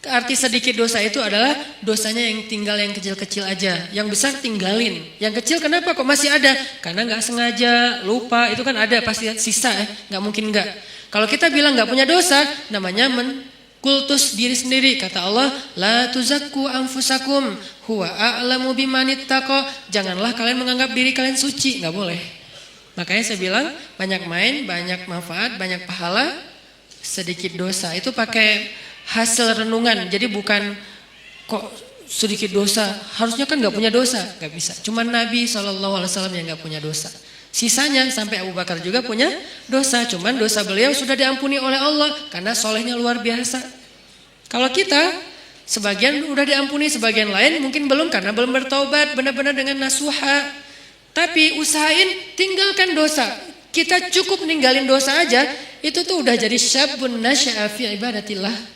Arti sedikit dosa itu adalah dosanya yang tinggal yang kecil-kecil aja. Yang besar tinggalin. Yang kecil kenapa kok masih ada? Karena nggak sengaja, lupa, itu kan ada pasti sisa nggak mungkin nggak. Kalau kita bilang nggak punya dosa, namanya kultus diri sendiri. Kata Allah, la tuzakku anfusakum huwa a'lamu bimanittaqo. Janganlah kalian menganggap diri kalian suci, nggak boleh. Makanya saya bilang banyak main, banyak manfaat, banyak pahala, sedikit dosa. Itu pakai hasil renungan. Jadi bukan kok sedikit dosa, harusnya kan nggak punya dosa, nggak bisa. Cuman Nabi SAW yang nggak punya dosa. Sisanya sampai Abu Bakar juga punya dosa. Cuman dosa beliau sudah diampuni oleh Allah karena solehnya luar biasa. Kalau kita sebagian udah diampuni, sebagian lain mungkin belum karena belum bertaubat benar-benar dengan nasuha. Tapi usahain tinggalkan dosa. Kita cukup ninggalin dosa aja, itu tuh udah jadi syabun nasya'a fi ibadatillah.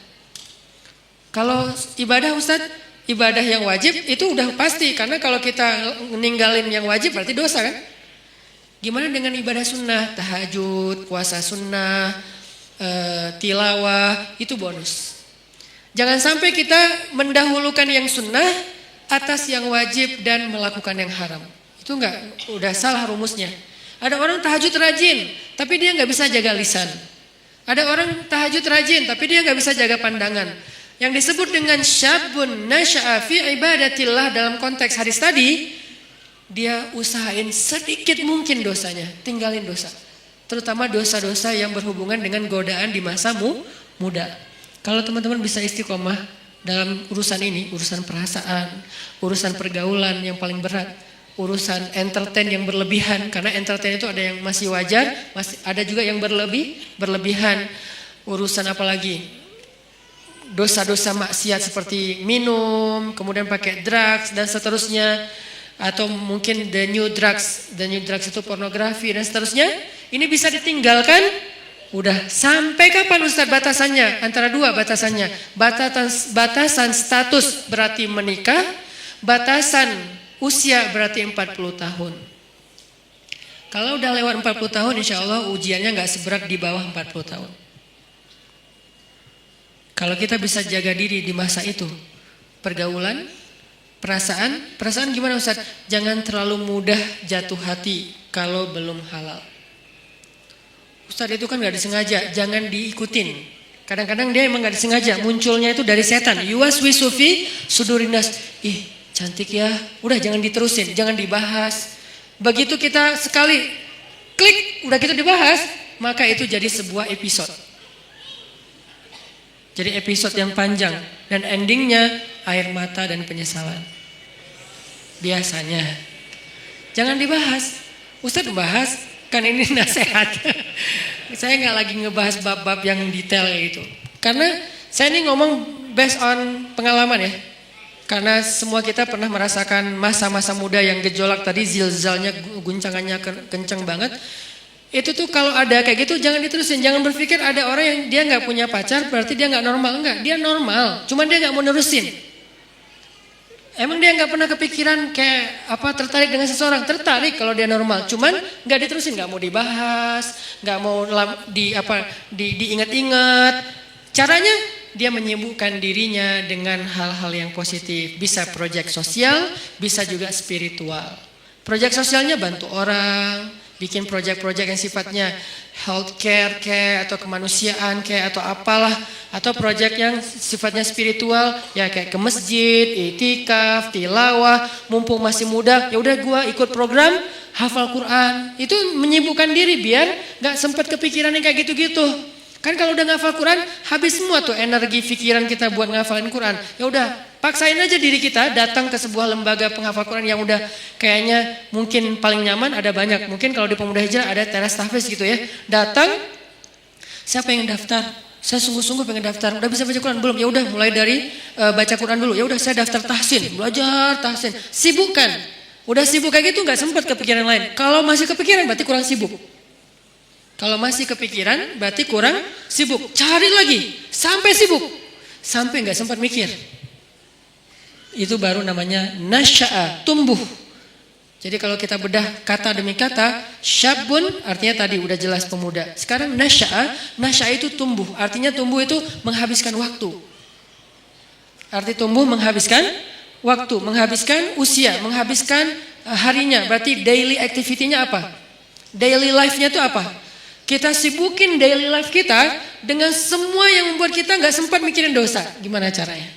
Kalau ibadah Ustaz, ibadah yang wajib itu udah pasti. Karena kalau kita ninggalin yang wajib berarti dosa kan. Gimana dengan ibadah sunnah, tahajud, puasa sunnah, tilawah, itu bonus. Jangan sampai kita mendahulukan yang sunnah atas yang wajib dan melakukan yang haram. Itu udah salah rumusnya. Ada orang tahajud rajin, tapi dia nggak bisa jaga lisan. Ada orang tahajud rajin, tapi dia nggak bisa jaga pandangan. Yang disebut dengan syabun nasya'a fi ibadatillah dalam konteks hadis tadi, dia usahain sedikit mungkin dosanya, tinggalin dosa. Terutama dosa-dosa yang berhubungan dengan godaan di masa muda. Kalau teman-teman bisa istiqomah dalam urusan ini, urusan perasaan, urusan pergaulan yang paling berat, urusan entertain yang berlebihan, karena entertain itu ada yang masih wajar, ada juga yang berlebihan. Urusan apa lagi? Dosa-dosa maksiat seperti minum, kemudian pakai drugs dan seterusnya, atau mungkin the new drugs itu pornografi dan seterusnya. Ini bisa ditinggalkan. Udah sampai kapan Ustaz batasannya? Antara dua batasannya. Batasan status berarti menikah, batasan usia berarti 40 tahun. Kalau udah lewat 40 tahun insya Allah ujiannya gak seberat di bawah 40 tahun. Kalau kita bisa jaga diri di masa itu, pergaulan, perasaan gimana Ustaz? Jangan terlalu mudah jatuh hati kalau belum halal. Ustaz itu kan gak disengaja, jangan diikutin. Kadang-kadang dia emang gak disengaja, munculnya itu dari setan. Yuwaswisu fi sudurinas. Ih, cantik ya. Udah jangan diterusin, jangan dibahas. Begitu kita sekali klik, udah kita dibahas, maka itu jadi sebuah episode. Jadi episode yang panjang dan endingnya air mata dan penyesalan. Biasanya. Jangan dibahas. Ustaz bahas, kan ini nasihat. Saya nggak lagi ngebahas bab-bab yang detail kayak gitu. Karena saya ini ngomong based on pengalaman ya. Karena semua kita pernah merasakan masa-masa muda yang gejolak tadi, zilzalnya, guncangannya kencang banget. Itu tuh kalau ada kayak gitu jangan diterusin. Jangan berpikir ada orang yang dia gak punya pacar berarti dia gak normal. Enggak, dia normal, cuman dia gak mau nerusin. Emang dia gak pernah kepikiran kayak tertarik dengan seseorang. Tertarik kalau dia normal, cuman gak diterusin. Gak mau dibahas, gak mau diingat-ingat. Caranya dia menyibukkan dirinya dengan hal-hal yang positif. Bisa proyek sosial, bisa juga spiritual. Proyek sosialnya bantu orang, bikin proyek-proyek yang sifatnya healthcare kayak atau kemanusiaan kayak atau apalah, atau proyek yang sifatnya spiritual ya kayak ke masjid, itikaf, tilawah, mumpung masih muda, ya udah gua ikut program hafal Quran. Itu menyibukkan diri biar enggak sempat kepikiran yang kayak gitu-gitu. Kan kalau udah ngafal Quran habis semua tuh energi pikiran kita buat ngafalin Quran. Ya udah, paksain aja diri kita datang ke sebuah lembaga penghafal Quran yang udah kayaknya mungkin paling nyaman, ada banyak. Mungkin kalau di Pemuda Hijrah ada teras tahfiz gitu ya. Datang, siapa yang daftar? Saya sungguh-sungguh pengen daftar. Udah bisa baca Quran belum? Ya udah mulai dari baca Quran dulu. Ya udah saya daftar tahsin, belajar tahsin. Sibukkan. Udah sibuk kayak gitu nggak sempat kepikiran lain. Kalau masih kepikiran berarti kurang sibuk. Kalau masih kepikiran berarti kurang sibuk. Cari lagi sampai sibuk. Sampai nggak sempat mikir. Itu baru namanya nasya'a, tumbuh. Jadi kalau kita bedah kata demi kata, syabun artinya tadi udah jelas pemuda. Sekarang nasya'a itu tumbuh. Artinya tumbuh itu menghabiskan waktu. Arti tumbuh menghabiskan waktu, menghabiskan usia, menghabiskan harinya. Berarti daily activity-nya apa? Daily life-nya itu apa? Kita sibukin daily life kita dengan semua yang membuat kita gak sempat mikirin dosa. Gimana caranya?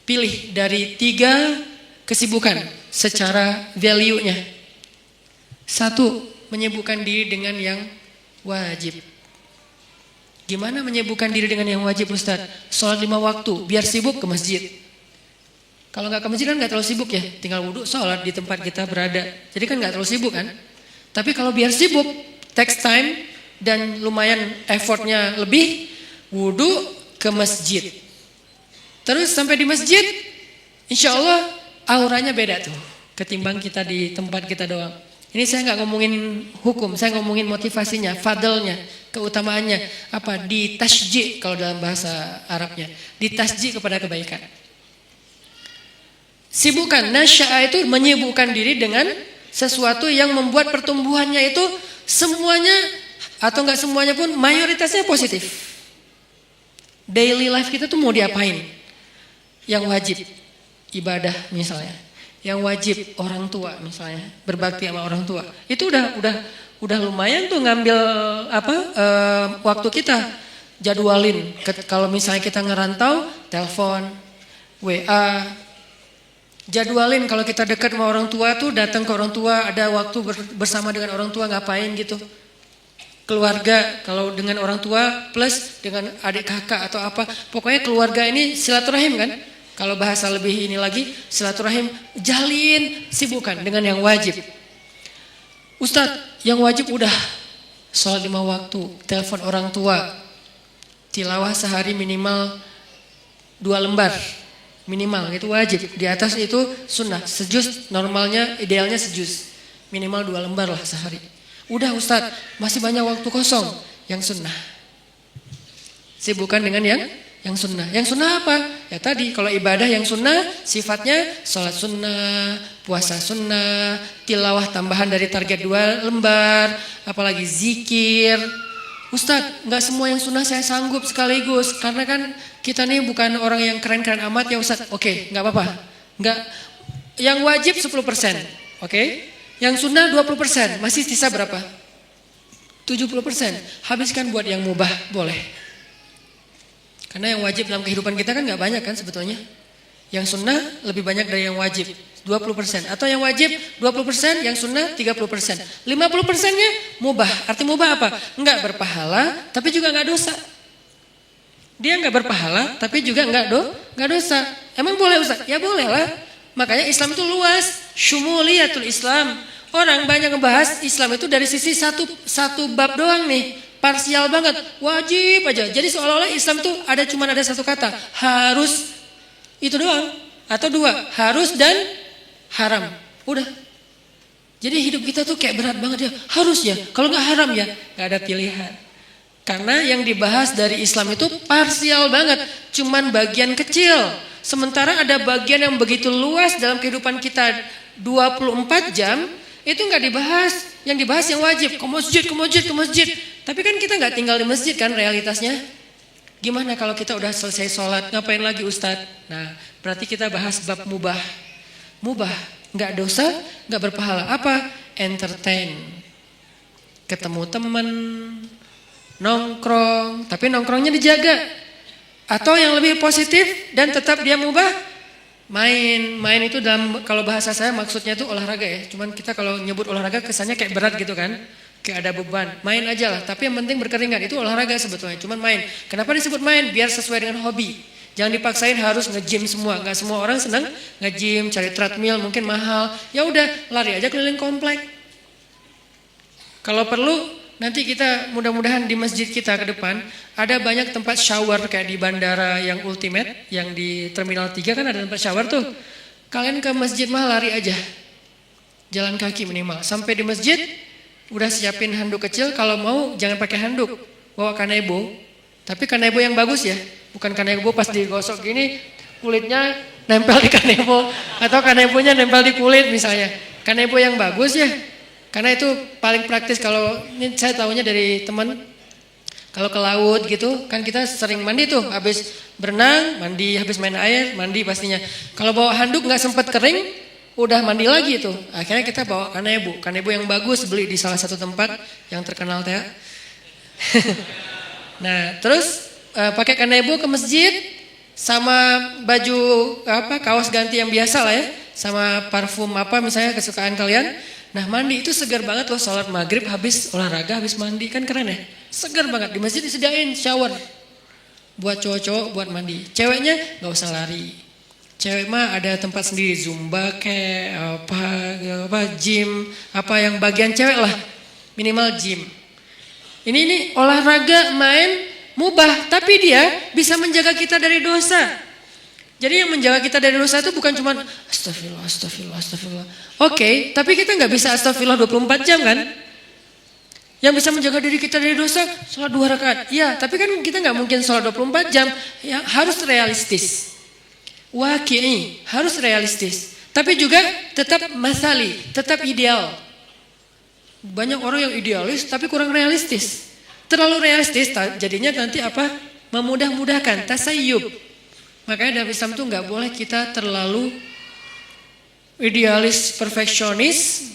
Pilih dari 3 kesibukan secara value-nya. 1, menyibukkan diri dengan yang wajib. Gimana menyibukkan diri dengan yang wajib, Ustaz? Sholat 5 waktu, biar sibuk ke masjid. Kalau nggak ke masjid kan nggak terlalu sibuk ya, tinggal wudhu, sholat di tempat kita berada. Jadi kan nggak terlalu sibuk kan? Tapi kalau biar sibuk, takes time dan lumayan effortnya lebih, wudhu ke masjid. Terus sampai di masjid, insya Allah auranya beda tuh, ketimbang kita di tempat kita doang. Ini saya nggak ngomongin hukum, saya ngomongin motivasinya, fadlnya, keutamaannya. Apa? Ditasji kalau dalam bahasa Arabnya. Ditasji kepada kebaikan. Sibukkan, nasya'a itu menyibukkan diri dengan sesuatu yang membuat pertumbuhannya itu semuanya, atau nggak semuanya pun, mayoritasnya positif. Daily life kita tuh mau diapain? Yang wajib, ibadah misalnya. Yang wajib orang tua misalnya, berbakti sama orang tua. Itu udah lumayan tuh ngambil waktu kita, jadwalin. Kalau misalnya kita ngerantau, telepon, WA, jadwalin. Kalau kita dekat sama orang tua tuh datang ke orang tua, ada waktu bersama dengan orang tua, ngapain gitu. Keluarga, kalau dengan orang tua plus dengan adik kakak atau apa, pokoknya keluarga ini silaturahim kan. Kalau bahasa lebih ini lagi, silaturahim, jalin, sibukkan dengan yang wajib. Ustadz, yang wajib udah sholat 5 waktu, telepon orang tua, tilawah sehari minimal 2 lembar, minimal itu wajib. Di atas itu sunnah, sejuz normalnya, idealnya sejuz, minimal 2 lembar lah sehari. Udah Ustadz, masih banyak waktu kosong, yang sunnah. Sibukkan dengan yang sunnah. Yang sunnah apa? Ya tadi, kalau ibadah yang sunnah sifatnya sholat sunnah, puasa sunnah, tilawah tambahan dari target 2 lembar, apalagi zikir. Ustadz, nggak semua yang sunnah saya sanggup sekaligus, karena kan kita nih bukan orang yang keren-keren amat ya Ustadz. Oke, nggak apa-apa. Nggak, yang wajib 10%, oke? Yang sunnah 20%, masih sisa berapa? 70%. Habiskan buat yang mubah, boleh. Karena yang wajib dalam kehidupan kita kan gak banyak kan sebetulnya. Yang sunnah lebih banyak dari yang wajib, 20%. Atau yang wajib 20%, yang sunnah 30%. 50%-nya mubah. Arti mubah apa? Enggak berpahala, tapi juga gak dosa. Dia gak berpahala, tapi juga gak dosa. Emang boleh Ustaz? Ya boleh lah. Makanya Islam itu luas. Syumuliyatul Islam. Orang banyak ngebahas Islam itu dari sisi satu bab doang nih. Parsial banget, wajib aja. Jadi seolah-olah Islam itu cuma ada satu kata, harus, itu doang. Atau 2, harus dan haram. Udah. Jadi hidup kita tuh kayak berat banget ya, harus ya. Kalau nggak haram ya, nggak ada pilihan. Karena yang dibahas dari Islam itu parsial banget, cuman bagian kecil. Sementara ada bagian yang begitu luas dalam kehidupan kita 24 jam, itu nggak dibahas. Yang dibahas yang wajib, ke masjid. Tapi kan kita nggak tinggal di masjid kan realitasnya. Gimana kalau kita udah selesai sholat, ngapain lagi Ustadz? Nah, berarti kita bahas bab mubah. Mubah, nggak dosa, nggak berpahala. Apa? Entertain. Ketemu teman, nongkrong, tapi nongkrongnya dijaga. Atau yang lebih positif dan tetap dia mubah, main itu dalam, kalau bahasa saya maksudnya itu olahraga ya. Cuman kita kalau nyebut olahraga kesannya kayak berat gitu kan. Kayak ada beban. Main aja lah, tapi yang penting berkeringat. Itu olahraga sebetulnya, cuman main. Kenapa disebut main? Biar sesuai dengan hobi. Jangan dipaksain harus nge-gym semua. Gak semua orang senang nge-gym, cari treadmill mungkin mahal. Ya udah, lari aja keliling komplek. Kalau perlu nanti kita mudah-mudahan di masjid kita ke depan ada banyak tempat shower kayak di bandara yang ultimate, yang di Terminal 3 kan ada tempat shower tuh. Kalian ke masjid mah lari aja. Jalan kaki minimal. Sampai di masjid udah siapin handuk kecil, kalau mau jangan pakai handuk, bawa kanebo. Tapi kanebo yang bagus ya, bukan kanebo pas digosok gini kulitnya nempel di kanebo, atau kanebonya nempel di kulit misalnya. Kanebo yang bagus ya, karena itu paling praktis. Kalau ini saya tahunya dari teman, Kalau ke laut gitu, kan kita sering mandi tuh, habis berenang, mandi, habis main air, mandi pastinya. Kalau bawa handuk nggak sempat kering, udah mandi lagi tuh. Akhirnya kita bawa kanebo yang bagus, beli di salah satu tempat yang terkenal teh. Nah, terus pakai kanebo ke masjid sama baju kaos ganti yang biasa lah ya, sama parfum apa misalnya kesukaan kalian. Nah, mandi itu segar banget loh, sholat maghrib habis olahraga, habis mandi, kan keren ya. Segar banget, di masjid disediain shower buat cowok-cowok buat mandi. Ceweknya nggak usah lari. Cewek mah ada tempat sendiri, zumba kayak apa gym, apa yang bagian cewek lah, minimal gym. Ini olahraga main mubah, tapi dia bisa menjaga kita dari dosa. Jadi yang menjaga kita dari dosa itu bukan cuma astagfirullah. Oke, tapi kita nggak bisa astagfirullah 24 jam kan? Yang bisa menjaga diri kita dari dosa, sholat 2 rakaat. Ya, tapi kan kita nggak mungkin sholat 24 jam. Ya, harus realistis. Waqi'i, harus realistis. Tapi juga tetap masali, tetap ideal. Banyak orang yang idealis tapi kurang realistis. Terlalu realistis jadinya nanti apa? Memudah-mudahkan, tasayyub. Makanya dalam Islam tuh nggak boleh kita terlalu idealis, perfeksionis,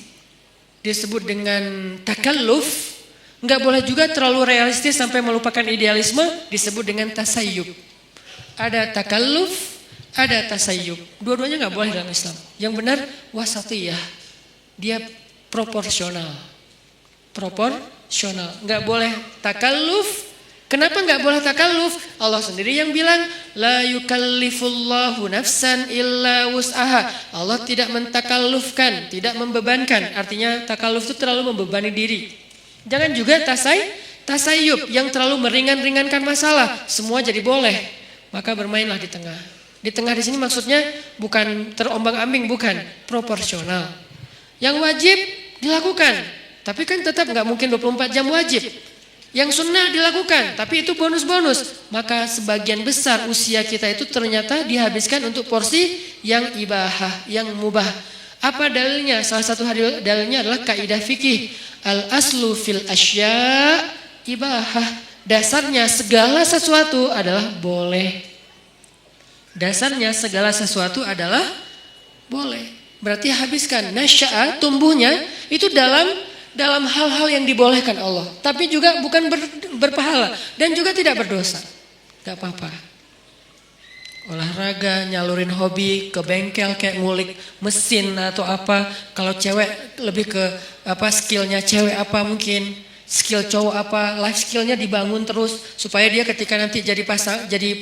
disebut dengan takalluf. Nggak boleh juga terlalu realistis sampai melupakan idealisme, disebut dengan tasayyub. Ada takalluf, ada tasayyub. Dua-duanya nggak boleh dalam Islam. Yang benar wasatiyah, dia proporsional. Nggak boleh takalluf. Kenapa nggak boleh takalluf? Allah sendiri yang bilang, la yukallifullahu nafsan illa wus'aha. Allah tidak mentakallufkan, tidak membebankan. Artinya takalluf itu terlalu membebani diri. Jangan juga tasayyub yang terlalu meringankan masalah. Semua jadi boleh. Maka bermainlah di tengah. Di tengah di sini maksudnya bukan terombang-ambing, bukan, proporsional. Yang wajib dilakukan, tapi kan tetap nggak mungkin 24 jam wajib. Yang sunnah dilakukan, tapi itu bonus-bonus. Maka sebagian besar usia kita itu ternyata dihabiskan untuk porsi yang ibahah, yang mubah. Apa dalilnya? Salah satu dalilnya adalah kaidah fikih. Al-aslu fil asya ibahah. Dasarnya segala sesuatu adalah boleh. Dasarnya segala sesuatu adalah boleh. Berarti habiskan. Nasya'a, tumbuhnya itu dalam hal-hal yang dibolehkan Allah, tapi juga bukan berpahala dan juga tidak berdosa. Gak apa-apa. Olahraga, nyalurin hobi, ke bengkel kayak ngulik mesin atau apa. Kalau cewek lebih ke skillnya cewek apa mungkin, skill cowok apa, life skillnya dibangun terus supaya dia ketika nanti jadi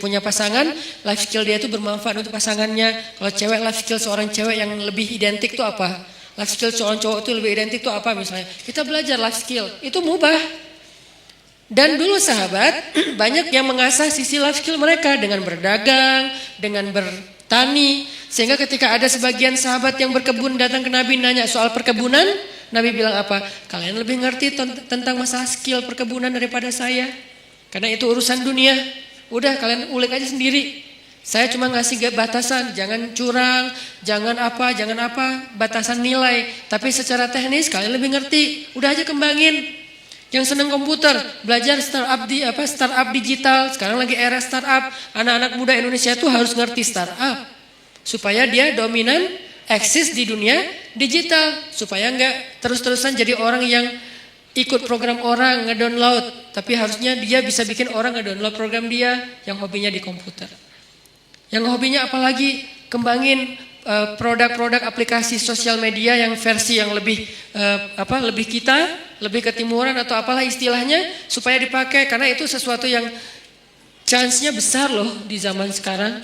punya pasangan, life skill dia itu bermanfaat untuk pasangannya. Kalau cewek, life skill seorang cewek yang lebih identik itu apa? Life skill seorang cowok itu lebih identik itu apa misalnya? Kita belajar life skill, itu mubah. Dan dulu sahabat banyak yang mengasah sisi life skill mereka dengan berdagang, dengan bertani. Sehingga ketika ada sebagian sahabat yang berkebun datang ke Nabi nanya soal perkebunan, Nabi bilang apa? Kalian lebih ngerti tentang masalah skill perkebunan daripada saya. Karena itu urusan dunia. Udah kalian ulik aja sendiri. Saya cuma ngasih batasan, jangan curang, jangan apa, batasan nilai. Tapi secara teknis kalian lebih ngerti, udah aja kembangin. Yang senang komputer, belajar startup digital. Sekarang lagi era startup, anak-anak muda Indonesia tuh harus ngerti startup. Supaya dia dominan, eksis di dunia digital. Supaya enggak terus-terusan jadi orang yang ikut program orang, ngedownload. Tapi harusnya dia bisa bikin orang ngedownload program dia yang hobinya di komputer. Yang hobinya apalagi kembangin produk-produk aplikasi sosial media yang versi yang lebih lebih ketimuran atau apalah istilahnya supaya dipakai, karena itu sesuatu yang chance-nya besar loh di zaman sekarang.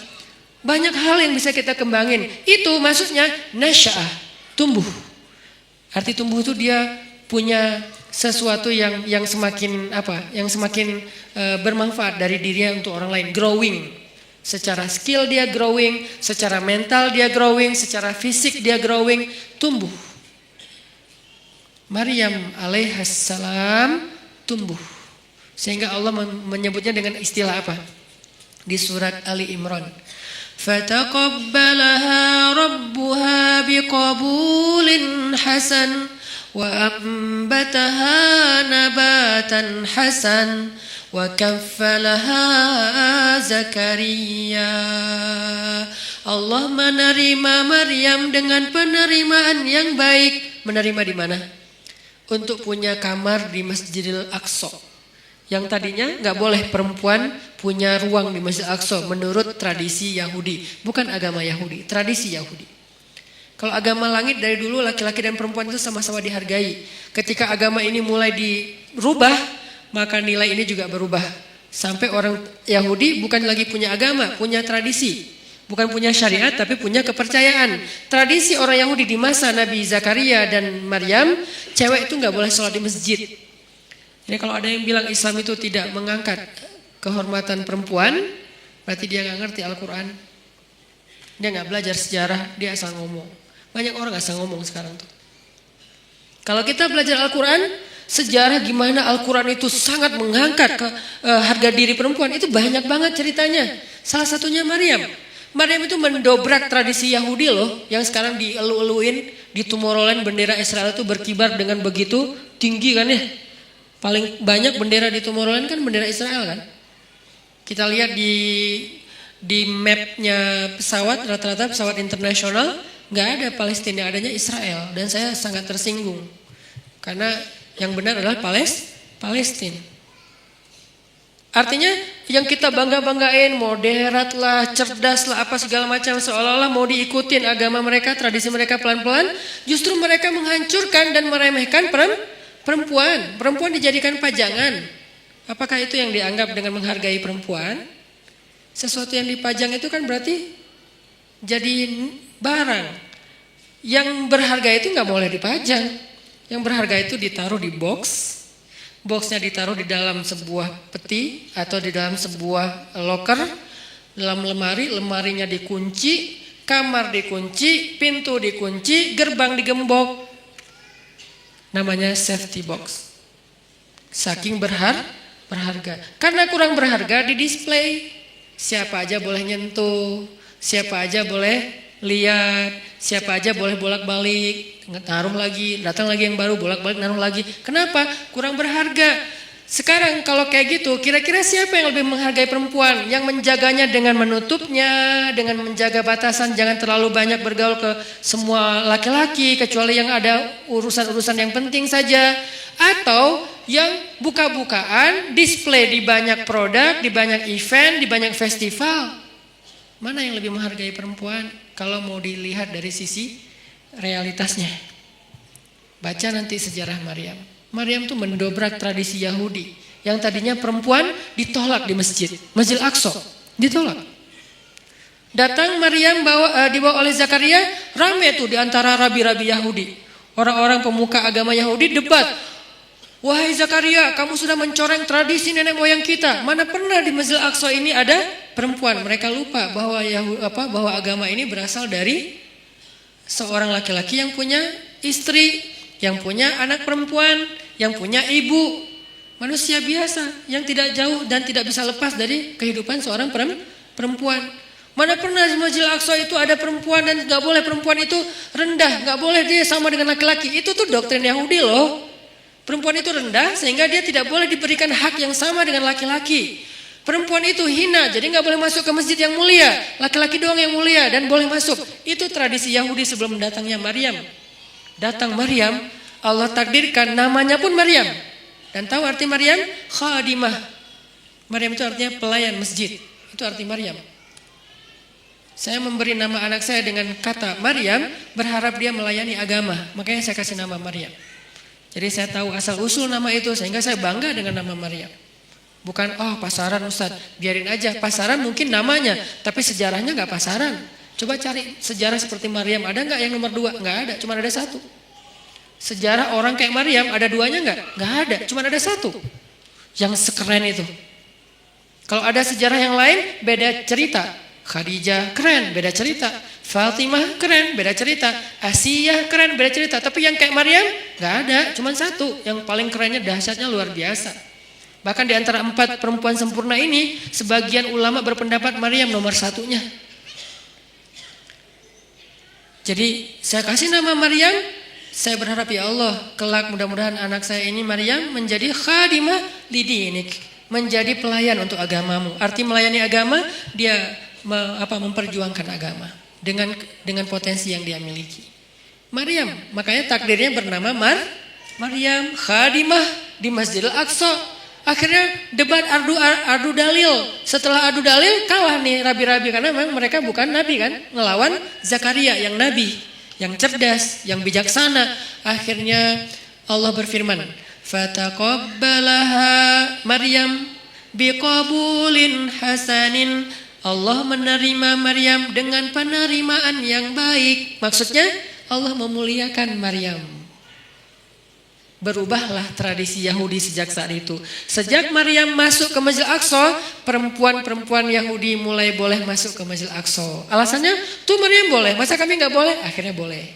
Banyak hal yang bisa kita kembangin. Itu maksudnya nasya'ah, tumbuh. Arti tumbuh itu dia punya sesuatu yang semakin bermanfaat dari dirinya untuk orang lain, growing. Secara skill dia growing, secara mental dia growing, secara fisik dia growing, tumbuh. Maryam alaihissalam tumbuh. Sehingga Allah menyebutnya dengan istilah apa? Di surat Ali Imran. Fataqabbalaha rabbuha biqabulin hasan wa ambataha nabatan hasan wa kaffalaha Zakaria. Allah menerima Maryam dengan penerimaan yang baik. Menerima di mana? Untuk punya kamar di Masjidil Aqsa. Yang tadinya nggak boleh perempuan punya ruang di Masjidil Aqsa menurut tradisi Yahudi. Bukan agama Yahudi, tradisi Yahudi. Kalau agama langit dari dulu laki-laki dan perempuan itu sama-sama dihargai. Ketika agama ini mulai dirubah, maka nilai ini juga berubah. Sampai orang Yahudi bukan lagi punya agama, punya tradisi. Bukan punya syariat tapi punya kepercayaan. Tradisi orang Yahudi di masa Nabi Zakaria dan Maryam, cewek itu nggak boleh sholat di masjid. Jadi kalau ada yang bilang Islam itu tidak mengangkat kehormatan perempuan, berarti dia nggak ngerti Al-Quran. Dia nggak belajar sejarah, dia asal ngomong. Banyak orang asal ngomong sekarang tuh. Kalau kita belajar Al-Quran, sejarah gimana Al-Quran itu sangat mengangkat harga diri perempuan, itu banyak banget ceritanya. Salah satunya Maryam. Maryam itu mendobrak tradisi Yahudi loh, yang sekarang dielu-eluin di Tomorrowland bendera Israel itu berkibar dengan begitu tinggi kan ya. Paling banyak bendera di Tomorrowland kan bendera Israel kan. Kita lihat di mapnya pesawat, rata-rata pesawat internasional nggak ada Palestina, adanya Israel. Dan saya sangat tersinggung karena yang benar adalah Palestina. Artinya yang kita bangga-banggain, moderat lah, cerdas lah, apa segala macam, seolah-olah mau diikutin agama mereka, tradisi mereka pelan-pelan, justru mereka menghancurkan dan meremehkan perempuan. Perempuan dijadikan pajangan. Apakah itu yang dianggap dengan menghargai perempuan? Sesuatu yang dipajang itu kan berarti jadi barang. Yang berharga itu nggak boleh dipajang. Yang berharga itu ditaruh di box. Boxnya ditaruh di dalam sebuah peti atau di dalam sebuah loker, dalam lemari, lemarinya dikunci, kamar dikunci, pintu dikunci, gerbang digembok. Namanya safety box. Saking berharga. Karena kurang berharga di display. Siapa aja boleh nyentuh, siapa aja boleh lihat, siapa aja boleh bolak-balik, taruh lagi, datang lagi yang baru, bolak-balik naruh lagi. Kenapa? Kurang berharga. Sekarang kalau kayak gitu, kira-kira siapa yang lebih menghargai perempuan? Yang menjaganya dengan menutupnya, dengan menjaga batasan, jangan terlalu banyak bergaul ke semua laki-laki, kecuali yang ada urusan-urusan yang penting saja. Atau yang buka-bukaan, display di banyak produk, di banyak event, di banyak festival. Mana yang lebih menghargai perempuan? Kalau mau dilihat dari sisi realitasnya. Baca nanti sejarah Maryam. Maryam itu mendobrak tradisi Yahudi. Yang tadinya perempuan ditolak di masjid. Masjid Aqsa ditolak. Datang Maryam dibawa oleh Zakaria. Rame tuh di antara rabi-rabi Yahudi. Orang-orang pemuka agama Yahudi debat. Wahai Zakaria, kamu sudah mencoreng tradisi nenek moyang kita. Mana pernah di Masjid Aqsa ini ada perempuan. Mereka lupa bahwa agama ini berasal dari seorang laki-laki yang punya istri, yang punya anak perempuan, yang punya ibu. Manusia biasa yang tidak jauh dan tidak bisa lepas dari kehidupan seorang perempuan. Mana pernah di Masjid Aqsa itu ada perempuan dan gak boleh perempuan itu rendah, gak boleh dia sama dengan laki-laki. Itu tuh doktrin Yahudi loh. Perempuan itu rendah sehingga dia tidak boleh diberikan hak yang sama dengan laki-laki. Perempuan itu hina, jadi nggak boleh masuk ke masjid yang mulia. Laki-laki doang yang mulia dan boleh masuk. Itu tradisi Yahudi sebelum datangnya Maryam. Datang Maryam, Allah takdirkan namanya pun Maryam. Dan tahu arti Maryam? Khadimah. Maryam itu artinya pelayan masjid. Itu arti Maryam. Saya memberi nama anak saya dengan kata Maryam, berharap dia melayani agama. Makanya saya kasih nama Maryam. Jadi saya tahu asal usul nama itu sehingga saya bangga dengan nama Maryam. Bukan pasaran Ustaz, biarin aja. Pasaran mungkin namanya, tapi sejarahnya nggak pasaran. Coba cari sejarah seperti Maryam, ada nggak yang nomor 2? Nggak ada, cuma ada 1. Sejarah orang kayak Maryam ada 2-nya nggak? Nggak ada, cuma ada 1. Yang sekeren itu. Kalau ada sejarah yang lain beda cerita. Khadijah keren, beda cerita. Fatimah keren, beda cerita. Asiyah keren, beda cerita. Tapi yang kayak Maryam nggak ada, cuma 1. Yang paling kerennya dahsyatnya luar biasa. Bahkan di antara 4 perempuan sempurna ini, sebagian ulama berpendapat Maryam nomor 1-nya. Jadi saya kasih nama Maryam, saya berharap ya Allah, kelak mudah-mudahan anak saya ini Maryam menjadi khadimah lidinik, menjadi pelayan untuk agamamu. Arti melayani agama, dia memperjuangkan agama dengan potensi yang dia miliki. Maryam, makanya takdirnya bernama Maryam khadimah di Masjidil Aqsa. Akhirnya debat adu dalil. Setelah adu dalil kalah nih rabi-rabi karena memang mereka bukan nabi kan, ngelawan Zakaria yang nabi, yang cerdas, yang bijaksana. Akhirnya Allah berfirman, fataqabbalaha Maryam biqabulin hasanin. Allah menerima Maryam dengan penerimaan yang baik. Maksudnya Allah memuliakan Maryam. Berubahlah tradisi Yahudi sejak saat itu. Sejak Maryam masuk ke Masjidil Aqsa, perempuan-perempuan Yahudi mulai boleh masuk ke Masjidil Aqsa. Alasannya, tuh Maryam boleh, masa kami nggak boleh? Akhirnya boleh.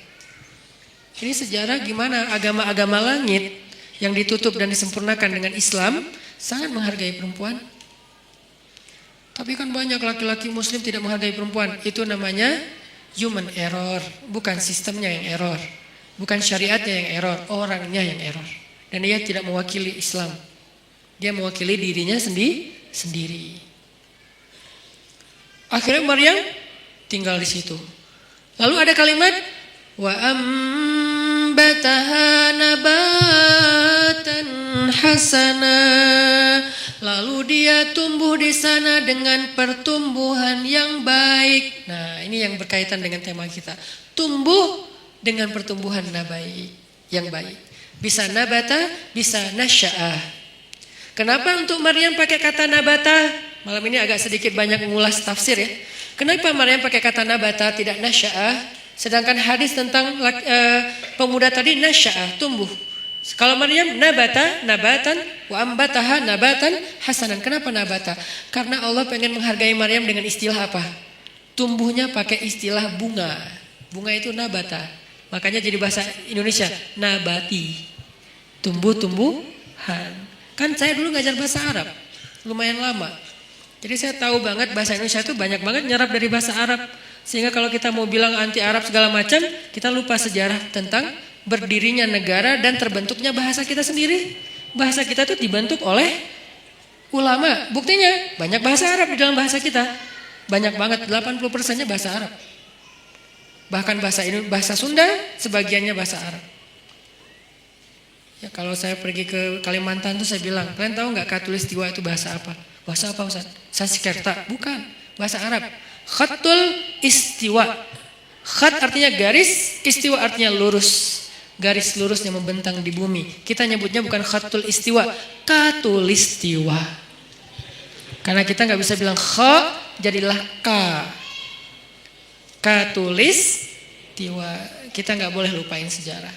Ini sejarah gimana agama-agama langit yang ditutup dan disempurnakan dengan Islam sangat menghargai perempuan. Tapi kan banyak laki-laki muslim tidak menghargai perempuan. Itu namanya human error, bukan sistemnya yang error. Bukan syariatnya yang error, orangnya yang error. Dan dia tidak mewakili Islam. Dia mewakili dirinya sendiri. Akhirnya Maryam tinggal di situ. Lalu ada kalimat wa ambataha nabatan hasana. Lalu dia tumbuh di sana dengan pertumbuhan yang baik. Nah, ini yang berkaitan dengan tema kita. Tumbuh dengan pertumbuhan yang baik. Bisa nabata, bisa nasya'ah. Kenapa untuk Maryam pakai kata nabata? Malam ini agak sedikit banyak mengulas tafsir ya. Kenapa Maryam pakai kata nabata tidak nasya'ah? Sedangkan hadis tentang pemuda tadi nasya'ah, tumbuh. Kalau Maryam nabatan wa ambataha nabatan hasanan. Kenapa nabata? Karena Allah pengen menghargai Maryam dengan istilah apa? Tumbuhnya pakai istilah bunga. Bunga itu nabata. Makanya jadi bahasa Indonesia nabati. Tumbuh-tumbuhan. Kan saya dulu ngajar bahasa Arab. Lumayan lama. Jadi saya tahu banget bahasa Indonesia itu banyak banget nyerap dari bahasa Arab. Sehingga kalau kita mau bilang anti Arab segala macam, kita lupa sejarah tentang berdirinya negara dan terbentuknya bahasa kita sendiri. Bahasa kita itu dibentuk oleh ulama. Buktinya banyak bahasa Arab di dalam bahasa kita. Banyak banget, 80%-nya bahasa Arab. Bahkan bahasa Sunda sebagiannya bahasa Arab. Ya, kalau saya pergi ke Kalimantan tuh saya bilang, kalian tahu nggak Katulistiwa itu bahasa apa? Bahasa apa Ustaz? Sanskerta? Bukan, bahasa Arab. Khatul istiwa. Khat artinya garis, istiwa artinya lurus. Garis lurus yang membentang di bumi. Kita nyebutnya bukan khatul istiwa, katulistiwa. Karena kita nggak bisa bilang kha, jadilah ka. Katulistiwa. Kita nggak boleh lupain sejarah.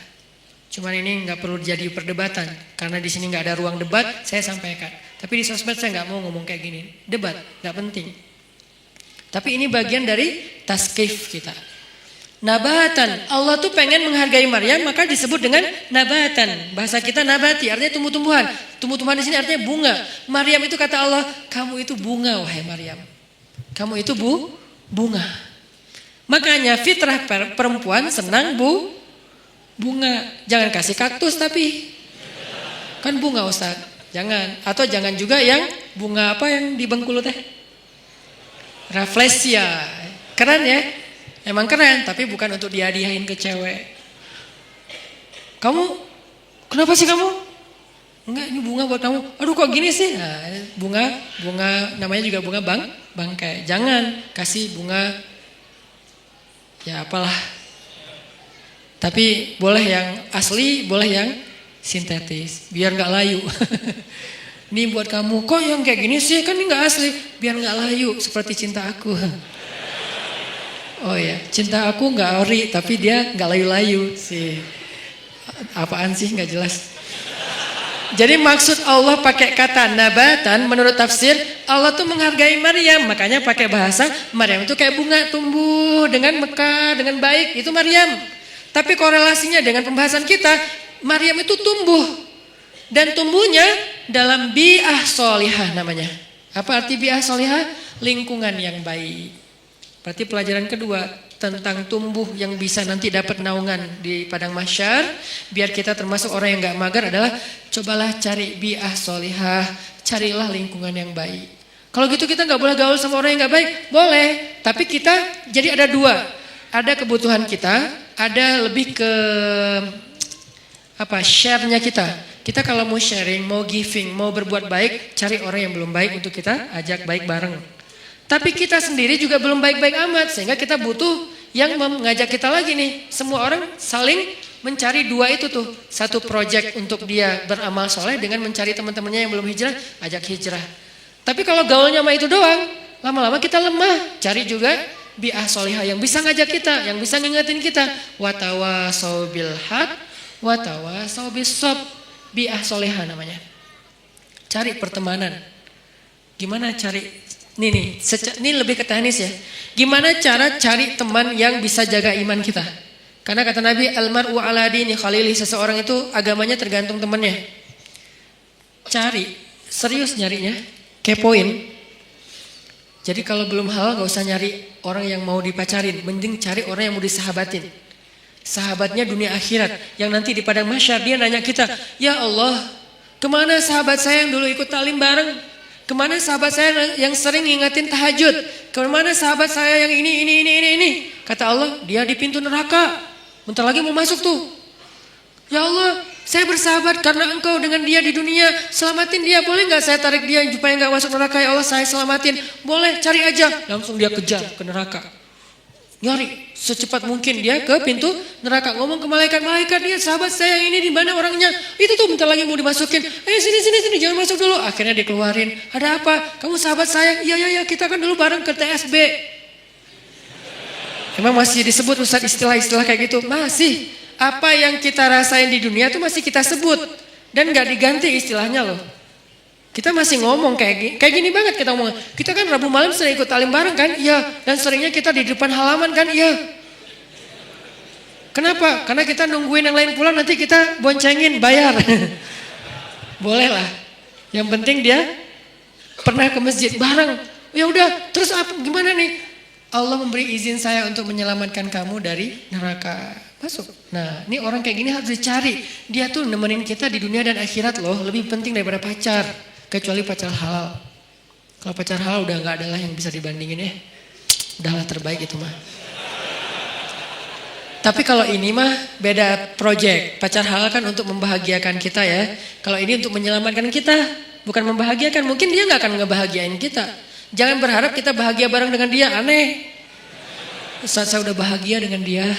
Cuman ini nggak perlu jadi perdebatan karena di sini nggak ada ruang debat. Saya sampaikan. Tapi di sosmed saya nggak mau ngomong kayak gini. Debat nggak penting. Tapi ini bagian dari taskif kita. Nabatan. Allah tuh pengen menghargai Maryam maka disebut dengan nabatan. Bahasa kita nabati artinya tumbuh-tumbuhan. Tumbuh-tumbuhan di sini artinya bunga. Maryam itu kata Allah, kamu itu bunga wahai Maryam. Kamu itu bunga. Makanya fitrah perempuan senang bunga. Jangan kasih kaktus tapi kan bunga Ustaz. Jangan. Atau jangan juga yang bunga apa yang di Bengkulu teh? Rafflesia. Keren ya? Emang keren tapi bukan untuk dihadiahin ke cewek. Kamu kenapa sih kamu? Enggak, ini bunga buat kamu. Aduh kok gini sih? Nah, bunga namanya juga bunga bangkai. Jangan kasih bunga ya apalah. Tapi boleh yang asli, boleh yang sintetis. Biar gak layu. Ini buat kamu. Kok yang kayak gini sih? Kan ini gak asli. Biar gak layu. Seperti cinta aku. Oh ya, cinta aku gak ori. Tapi dia gak layu-layu sih. Apaan sih gak jelas. Jadi maksud Allah pakai kata nabatan menurut tafsir Allah tuh menghargai Maryam, makanya pakai bahasa Maryam itu kayak bunga tumbuh dengan mekar, dengan baik, itu Maryam. Tapi korelasinya dengan pembahasan kita, Maryam itu tumbuh dan tumbuhnya dalam bi'ah solihah namanya. Apa arti bi'ah solihah? Lingkungan yang baik. Berarti pelajaran kedua tentang tumbuh yang bisa nanti dapat naungan di padang mahsyar, biar kita termasuk orang yang gak mager adalah cobalah cari bi'ah solihah, carilah lingkungan yang baik. Kalau gitu kita nggak boleh gaul sama orang yang nggak baik, boleh. Tapi kita jadi ada dua, ada kebutuhan kita, ada lebih ke share-nya kita. Kita kalau mau sharing, mau giving, mau berbuat baik, cari orang yang belum baik untuk kita ajak baik bareng. Tapi kita sendiri juga belum baik-baik amat, sehingga kita butuh yang mengajak kita lagi nih. Semua orang saling mencari dua itu tuh. Satu project untuk dia beramal soleh dengan mencari teman-temannya yang belum hijrah, ajak hijrah. Tapi kalau gaulnya sama itu doang, lama-lama kita lemah. Cari juga bi'ah solihah yang bisa ngajak kita, yang bisa ngingetin kita. Watawasau bil haq, watawasau bis sob. Bi'ah solihah namanya. Cari pertemanan. Gimana cari? Ini lebih ke teknis ya. Gimana cara cari teman yang bisa jaga iman kita? Karena kata Nabi, almar'u ala dini khalili, seseorang itu agamanya tergantung temannya. Cari, serius nyarinya, kepoin. Jadi kalau belum halal gak usah nyari orang yang mau dipacarin, mending cari orang yang mau disahabatin. Sahabatnya dunia akhirat, yang nanti di padang mahsyar dia nanya kita, ya Allah, kemana sahabat saya yang dulu ikut talim bareng? Kemana sahabat saya yang sering ngingetin tahajud? Kemana sahabat saya yang ini? Kata Allah, dia di pintu neraka. Bentar lagi mau masuk tuh. Ya Allah, saya bersahabat karena engkau dengan dia di dunia. Selamatin dia, boleh gak saya tarik dia supaya gak masuk neraka? Ya Allah, saya selamatin. Boleh, cari aja. Langsung dia kejar ke neraka. Nyari secepat mungkin dia ke pintu neraka, ngomong ke malaikat, dia sahabat saya yang ini di mana orangnya? Itu tuh bentar lagi mau dimasukin. Sini jangan masuk dulu. Akhirnya dikeluarin. Ada apa? Kamu sahabat saya? Iya, kita kan dulu bareng ke TSB. Emang masih disebut Ustaz istilah-istilah kayak gitu? Masih. Apa yang kita rasain di dunia itu masih kita sebut dan nggak diganti istilahnya loh. Kita masih ngomong kayak gini banget kita ngomong. Kita kan Rabu malam sering ikut talim bareng kan? Iya. Dan seringnya kita di depan halaman kan? Iya. Kenapa? Karena kita nungguin yang lain pulang, nanti kita boncengin, bayar. Boleh lah. Yang penting dia pernah ke masjid bareng. Ya udah, terus gimana nih? Allah memberi izin saya untuk menyelamatkan kamu dari neraka. Masuk. Nah, ini orang kayak gini harus dicari. Dia tuh nemenin kita di dunia dan akhirat loh. Lebih penting daripada pacar. Kecuali pacar halal. Kalau pacar halal udah gak ada lah yang bisa dibandingin ya. Udahlah terbaik itu mah. Tapi kalau ini mah beda project. Pacar halal kan untuk membahagiakan kita ya. Kalau ini untuk menyelamatkan kita. Bukan membahagiakan. Mungkin dia gak akan ngebahagiain kita. Jangan berharap kita bahagia bareng dengan dia. Aneh. Saat saya udah bahagia dengan dia.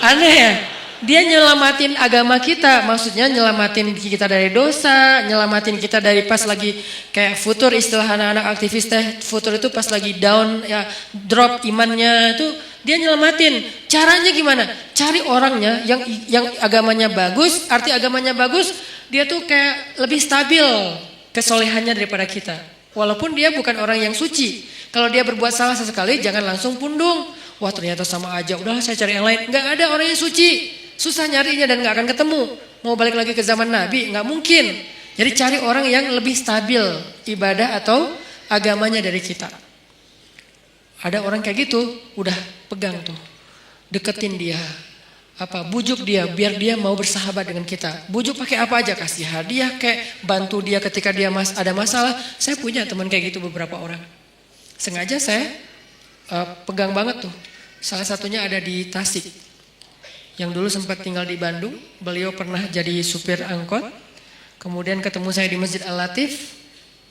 Aneh ya. Dia nyelamatin agama kita, maksudnya nyelamatin kita dari dosa, nyelamatin kita dari pas lagi kayak futur, istilah anak-anak aktivis teh, futur itu pas lagi down ya, drop imannya itu dia nyelamatin. Caranya gimana? Cari orangnya yang agamanya bagus, arti agamanya bagus, dia tuh kayak lebih stabil kesolehannya daripada kita. Walaupun dia bukan orang yang suci. Kalau dia berbuat salah sesekali jangan langsung pundung. Wah ternyata sama aja, udahlah saya cari yang lain. Enggak ada orang yang suci. Susah nyarinya dan gak akan ketemu. Mau balik lagi ke zaman Nabi, gak mungkin. Jadi cari orang yang lebih stabil ibadah atau agamanya dari kita. Ada orang kayak gitu, udah pegang tuh. Deketin dia. Bujuk dia biar dia mau bersahabat dengan kita. Bujuk pakai apa aja, kasih hadiah kayak bantu dia ketika dia ada masalah. Saya punya teman kayak gitu beberapa orang. Sengaja saya pegang banget tuh. Salah satunya ada di Tasik. Yang dulu sempat tinggal di Bandung, beliau pernah jadi supir angkot. Kemudian ketemu saya di Masjid Al-Latif.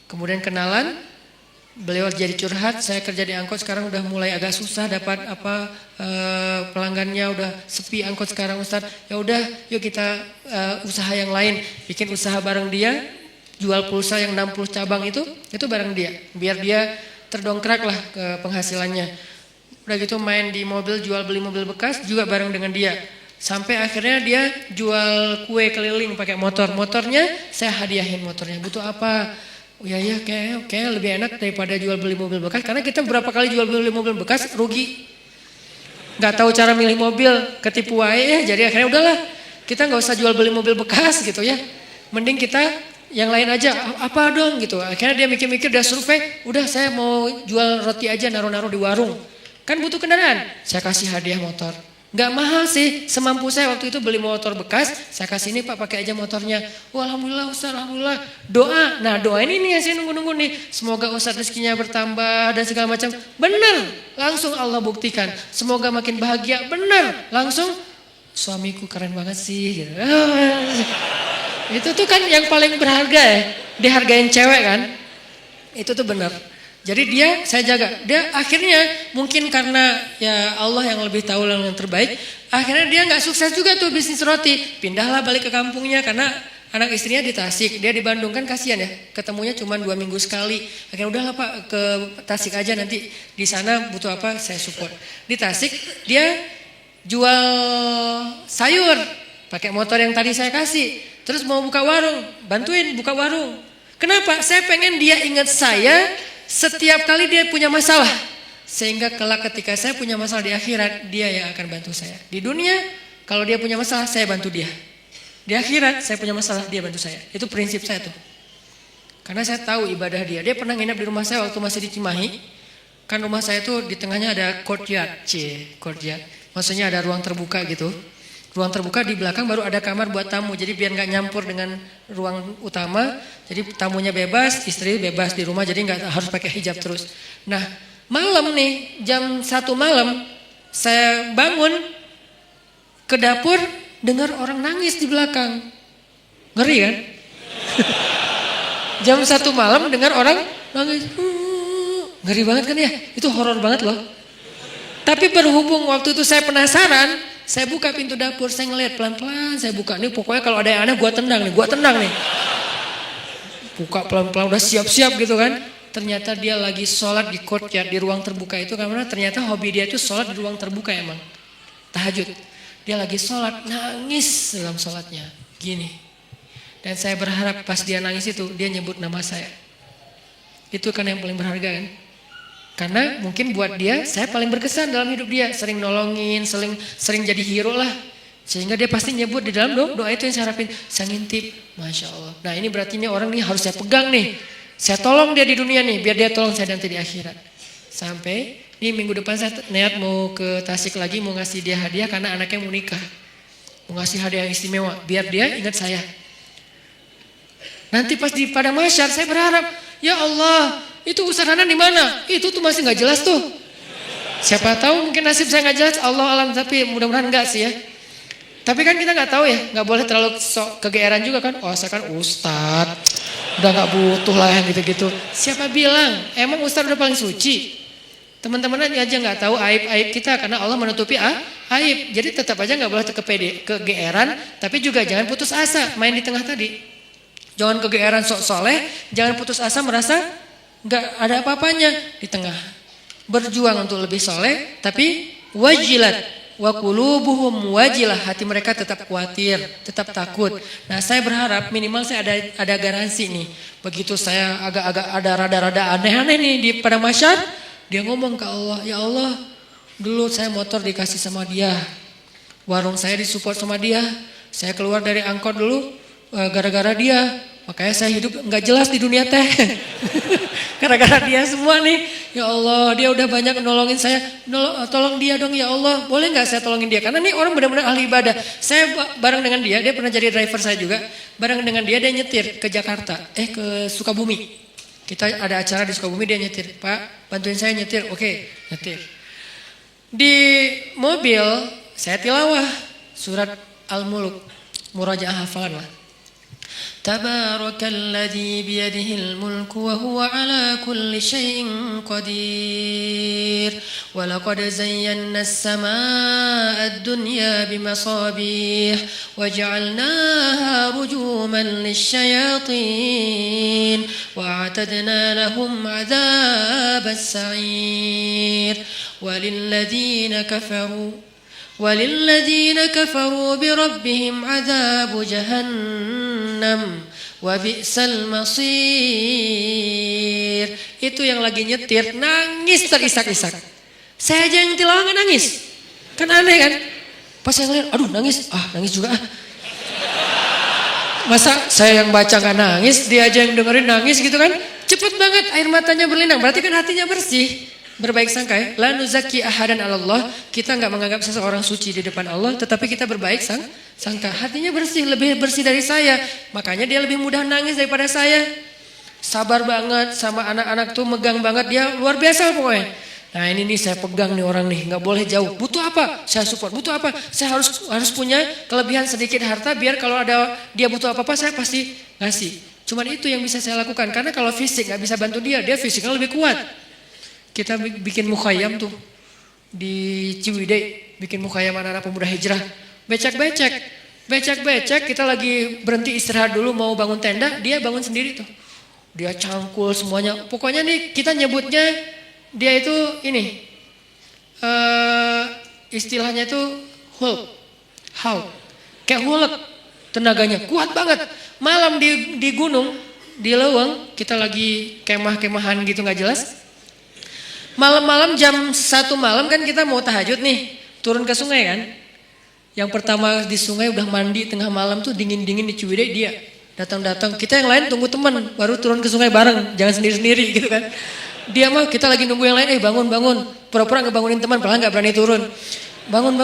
Kemudian kenalan, beliau jadi curhat, saya kerja di angkot sekarang udah mulai agak susah dapat pelanggannya, udah sepi angkot sekarang Ustaz. Ya udah, yuk kita usaha yang lain, bikin usaha bareng dia, jual pulsa yang 60 cabang itu bareng dia. Biar dia terdongkrak lah ke penghasilannya. Udah gitu main di mobil, jual beli mobil bekas juga bareng dengan dia. Sampai akhirnya dia jual kue keliling pakai motor. Motornya saya hadiahin motornya. Butuh apa? Oh ya kayak lebih enak daripada jual beli mobil bekas. Karena kita berapa kali jual beli mobil bekas rugi. Gak tahu cara milih mobil, ketipu aja ya. Jadi akhirnya udahlah, kita gak usah jual beli mobil bekas gitu ya. Mending kita yang lain aja, apa dong gitu. Akhirnya dia mikir-mikir, dia survei, udah saya mau jual roti aja naruh-naruh di warung. Kan butuh kendaraan, saya kasih hadiah motor. Nggak mahal sih, semampu saya waktu itu beli motor bekas, saya kasih ini Pak pakai aja motornya. Wah, alhamdulillah Ustaz, alhamdulillah. Doa, nah doa ini nih yang saya nunggu-nunggu nih. Semoga Ustaz rezekinya bertambah dan segala macam. Benar, langsung Allah buktikan. Semoga makin bahagia, benar. Langsung, suamiku keren banget sih. Gitu. Itu tuh kan yang paling berharga ya, dihargain cewek kan. Itu tuh benar. Jadi dia saya jaga. Dia akhirnya mungkin karena ya Allah yang lebih tahu yang terbaik. Akhirnya dia nggak sukses juga tuh bisnis roti. Pindahlah balik ke kampungnya karena anak istrinya di Tasik. Dia di Bandung kan kasihan ya. Ketemunya cuma 2 minggu sekali. Akhirnya udahlah Pak ke Tasik aja nanti di sana butuh apa saya support. Di Tasik dia jual sayur pakai motor yang tadi saya kasih. Terus mau buka warung, bantuin buka warung. Kenapa? Saya pengen dia ingat saya setiap kali dia punya masalah. Sehingga kelak ketika saya punya masalah di akhirat, dia yang akan bantu saya. Di dunia, kalau dia punya masalah, saya bantu dia. Di akhirat, saya punya masalah, dia bantu saya. Itu prinsip saya tuh. Karena saya tahu ibadah dia. Dia pernah nginap di rumah saya waktu masih di Cimahi. Kan rumah saya tuh di tengahnya ada courtyard. Courtyard. Maksudnya ada ruang terbuka gitu. Ruang terbuka di belakang baru ada kamar buat tamu. Jadi biar gak nyampur dengan ruang utama. Jadi tamunya bebas, istri bebas di rumah. Jadi gak harus pakai hijab terus. Nah malam nih jam 1 malam saya bangun ke dapur dengar orang nangis di belakang. Ngeri kan? Jam 1 malam dengar orang nangis. Ngeri banget kan ya? Itu horor banget loh. Tapi berhubung waktu itu saya penasaran. Saya buka pintu dapur, saya ngeliat pelan-pelan, saya buka nih pokoknya kalau ada yang aneh gua tendang nih. Buka pelan-pelan udah siap-siap gitu kan. Ternyata dia lagi sholat di courtyard di ruang terbuka itu karena ternyata hobi dia itu sholat di ruang terbuka emang. Tahajud. Dia lagi sholat, nangis dalam sholatnya. Gini. Dan saya berharap pas dia nangis itu dia nyebut nama saya. Itu kan yang paling berharga kan. Karena mungkin buat dia, saya paling berkesan dalam hidup dia. Sering nolongin, sering jadi hero lah. Sehingga dia pasti nyebut di dalam doa itu yang saya harapin. Saya ngintip, Masya Allah. Nah ini berarti ini orang nih harus saya pegang nih. Saya tolong dia di dunia nih, biar dia tolong saya nanti di akhirat. Sampai, ini minggu depan saya niat mau ke Tasik lagi, mau ngasih dia hadiah karena anaknya mau nikah. Mau ngasih hadiah yang istimewa, biar dia ingat saya. Nanti pas di Padang Mahsyar saya berharap, ya Allah, itu Ustaz Hanan di mana? Itu tuh masih nggak jelas tuh. Siapa tahu mungkin nasib saya nggak jelas, Allah alam, tapi mudah-mudahan enggak sih ya. Tapi kan kita nggak tahu ya, nggak boleh terlalu sok kegeeran juga kan. Oh saya kan Ustadz, udah nggak butuh lah yang gitu-gitu. Siapa bilang? Emang Ustadz udah paling suci? Teman-teman aja nggak tahu aib-aib kita karena Allah menutupi aib. Jadi tetap aja nggak boleh kegeeran, tapi juga jangan putus asa main di tengah tadi. Jangan kegeeran sok soleh, jangan putus asa merasa nggak ada apa-apanya di tengah. Berjuang untuk lebih soleh, tapi wajilat wa qulubuhum wajilah, hati mereka tetap khawatir, tetap takut. Nah, saya berharap minimal saya ada garansi nih. Begitu saya agak-agak ada rada-rada aneh-aneh nih di Padang Mahsyar, dia ngomong ke Allah, ya Allah, dulu saya motor dikasih sama dia, warung saya disupport sama dia, saya keluar dari angkot dulu gara-gara dia. Makanya saya hidup nggak jelas di dunia teh. Gara-gara dia semua nih. Ya Allah, dia udah banyak nolongin saya. Tolong dia dong ya Allah. Boleh nggak saya tolongin dia? Karena nih orang benar-benar ahli ibadah. Saya bareng dengan dia pernah jadi driver saya juga. Bareng dengan dia nyetir ke Jakarta. Ke Sukabumi. Kita ada acara di Sukabumi, dia nyetir. Pak, bantuin saya nyetir. Oke, nyetir. Di mobil, saya tilawah surat Al-Mulk. Murajaah hafalan lah. Tabarakalladzi biyadihil mulku wa huwa ala kulli syai'in qadir wa laqad zayyana as-samaa'a ad-dunya bimasabih wa ja'alnaha rujuman lisyayatin wa a'tadna lahum 'adzabas sa'ir وللذين كفروا بربهم عذاب جهنم وبئس المصير. Itu yang lagi nyetir nangis terisak-isak. Saya aja yang tilawah nggak nangis. Kan aneh kan? Pas saya ngeliat, aduh nangis juga. Masa saya yang baca nggak nangis, dia aja yang dengerin nangis gitu kan? Cepet banget air matanya berlinang. Berarti kan hatinya bersih. berbaik sangka ya. La nuzaki ahadan 'ala Allah. Kita enggak menganggap seseorang suci di depan Allah, tetapi kita berbaik sangka. Hatinya bersih, lebih bersih dari saya. Makanya dia lebih mudah nangis daripada saya. Sabar banget sama anak-anak tuh, megang banget, dia luar biasa pokoknya. Nah ini nih saya pegang nih orang nih, nggak boleh jauh. Butuh apa? Saya support. Butuh apa? Saya harus punya kelebihan sedikit harta biar kalau ada dia butuh apa-apa saya pasti ngasih. Cuman itu yang bisa saya lakukan, karena kalau fisik nggak bisa bantu dia fisiknya lebih kuat. Kita bikin mukhayam tuh di Ciwidey, bikin mukhayam anak-anak pemuda hijrah. Becek, kita lagi berhenti istirahat dulu mau bangun tenda, dia bangun sendiri tuh. Dia cangkul semuanya. Pokoknya nih kita nyebutnya dia itu ini istilahnya itu Hulk. Kayak Hulk tenaganya kuat banget. Malam di gunung, di Leweng, kita lagi kemah-kemahan gitu nggak jelas. Malam-malam jam 1 malam kan kita mau tahajud nih, turun ke sungai kan. Yang pertama di sungai udah mandi tengah malam tuh dingin-dingin di Ciwidey, dia datang-datang. Kita yang lain tunggu teman, baru turun ke sungai bareng, jangan sendiri-sendiri gitu kan. Dia mah kita lagi nunggu yang lain, bangun. Pura-pura ngebangunin teman, padahal nggak berani turun. Bangun,